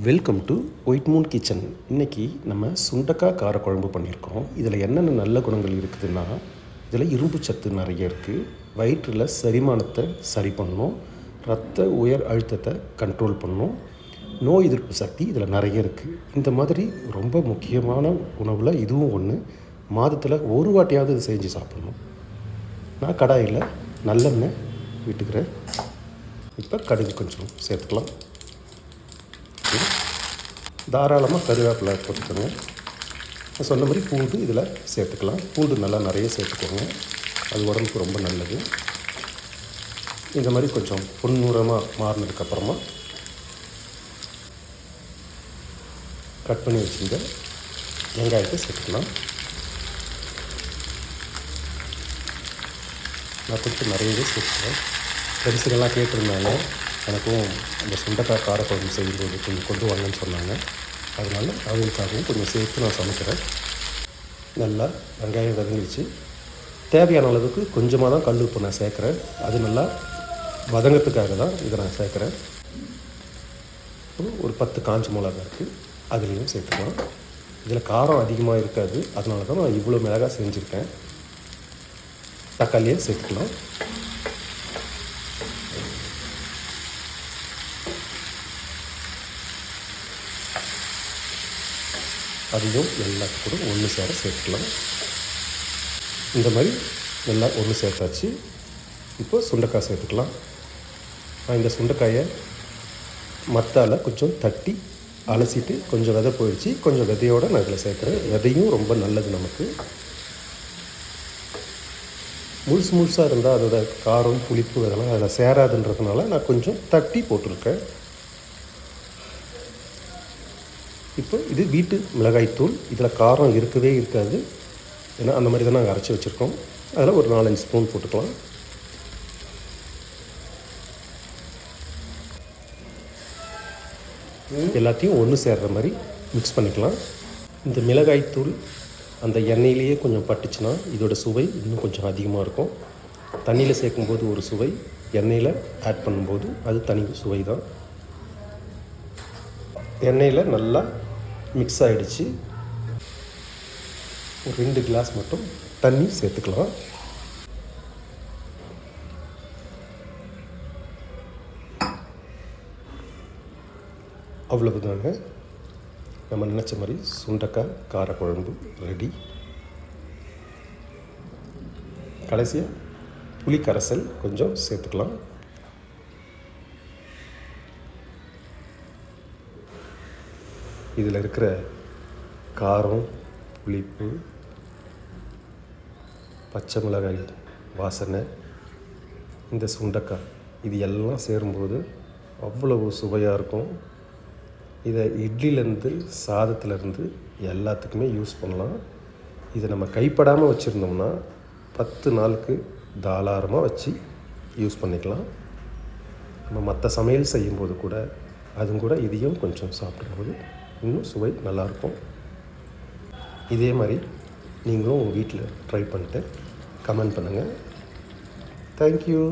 Welcome to white Moon kitchen. இன்றைக்கி நம்ம சுண்டக்காய் காரக்குழம்பு பண்ணியிருக்கோம். இதில் என்னென்ன நல்ல குணங்கள் இருக்குதுன்னா, இதில் இரும்பு சத்து நிறைய இருக்குது. வயிற்றில் செரிமானத்தை சரி பண்ணணும், இரத்த உயர் அழுத்தத்தை கண்ட்ரோல் பண்ணணும், நோய் எதிர்ப்பு சக்தி இதில் நிறைய இருக்குது. இந்த மாதிரி ரொம்ப முக்கியமான உணவில் இதுவும் ஒன்று. மாதத்தில் ஒரு வாட்டியாவது இது செஞ்சு சாப்பிட்ணும். நான் கடாயில் நல்லெண்ணெய் விட்டுக்கிறேன். இப்போ கடுகு கொஞ்சம் சேர்த்துக்கலாம். தாராளமாக கருவேப்பிலை போட்டுக்கோங்க. நான் சொன்ன மாதிரி பூண்டு இதில் சேர்த்துக்கலாம். பூண்டு நல்லா நிறைய சேர்த்துக்கோங்க, அது உடம்புக்கு ரொம்ப நல்லது. இந்த மாதிரி கொஞ்சம் பொன்னிறமாக மாறினதுக்கப்புறமா கட் பண்ணி வச்சுருந்த வெங்காயத்தை சேர்த்துக்கலாம். நான் கொஞ்சம் நிறையவே சேர்த்துக்கிறேன். ஃப்ரெண்ட்ஸுங்கெல்லாம் கேட்டிருந்தாங்க, எனக்கும் அந்த சுண்டக்காய் காரக்குழம்பு செய்யும்போது கொஞ்சம் கொண்டு வாங்கன்னு சொன்னாங்க. அதனால் அவங்களுக்காகவும் கொஞ்சம் சேர்த்து நான் சமைக்கிறேன். நல்லா வெங்காயம் வதங்கிடுச்சு. தேவையான அளவுக்கு கொஞ்சமாக தான் கல் உப்பு நான் சேர்க்குறேன். அது நல்லா வதங்கிறதுக்காக தான் இதை நான் சேர்க்குறேன். ஒரு 10 காஞ்ச மிளகா இருக்குது, அதுலேயும் சேர்த்துக்கலாம். இதில் காரம் அதிகமாக இருக்காது, அதனால தான் நான் இவ்வளோ மிளகாய் செஞ்சுருக்கேன். தக்காளியை சேர்த்துக்கலாம். அதையும் எல்லாத்துக்கூட ஒன்று சேர சேர்த்துக்கலாம். இந்த மாதிரி நல்லா ஒன்று சேர்த்தாச்சு. இப்போ சுண்டைக்காய் சேர்த்துக்கலாம். நான் இந்த சுண்டைக்காயை மத்தால் கொஞ்சம் தட்டி அலசிட்டு கொஞ்சம் விதை போயிடுச்சு, கொஞ்சம் விதையோடு நான் இதில் சேர்க்குறேன். விதையும் ரொம்ப நல்லது நமக்கு. முழுசாக இருந்தால் அதோட காரம் புளிப்பு அதெல்லாம் அதில் சேராதுன்றதுனால நான் கொஞ்சம் தட்டி போட்டிருக்கேன். இப்போ இது வீட்டு மிளகாய்த்தூள். இதில் காரம் இருக்கவே இருக்காது, ஏன்னா அந்த மாதிரி தான் நாங்கள் அரைச்சி வச்சுருக்கோம். அதில் ஒரு 4-5 ஸ்பூன் போட்டுக்கலாம். எல்லாத்தையும் ஒன்று சேர்கிற மாதிரி மிக்ஸ் பண்ணிக்கலாம். இந்த மிளகாய்த்தூள் அந்த எண்ணெயிலேயே கொஞ்சம் பட்டுச்சுன்னா இதோட சுவை இன்னும் கொஞ்சம் அதிகமாக இருக்கும். தண்ணியில் சேர்க்கும்போது ஒரு சுவை, எண்ணெயில் ஆட் பண்ணும்போது அது தனி சுவை தான். எண்ணெயில் நல்லா மிக்ஸ் ஆகிடுச்சு. ஒரு 2 கிளாஸ் மட்டும் தண்ணி சேர்த்துக்கலாம். அவ்வளவுதாங்க, நம்ம நினச்ச மாதிரி சுண்டக்காய் காரக்குழம்பு ரெடி. கடைசியாக புளி கரைசல் கொஞ்சம் சேர்த்துக்கலாம். இதில் இருக்கிற காரம், புளிப்பு, பச்சை மிளகாய் வாசனை, இந்த சுண்டக்காய் இது எல்லாம் சேரும்போது அவ்வளவு சுவையாக இருக்கும். இதை இட்லிலேருந்து சாதத்துலேருந்து எல்லாத்துக்குமே யூஸ் பண்ணலாம். இதை நம்ம கைப்படாமல் வச்சுருந்தோம்னா 10 நாளுக்கு தாராளமாக வச்சு யூஸ் பண்ணிக்கலாம். நம்ம மற்ற சமையல் செய்யும்போது கூட அதுவும் கூட இதையும் கொஞ்சம் சாப்பிடும்போது இன்னும் சுவை நல்லாயிருக்கும். இதே மாதிரி நீங்களும் உங்கள் வீட்டில் ட்ரை பண்ணிட்டு கமெண்ட் பண்ணுங்கள். தேங்க்யூ.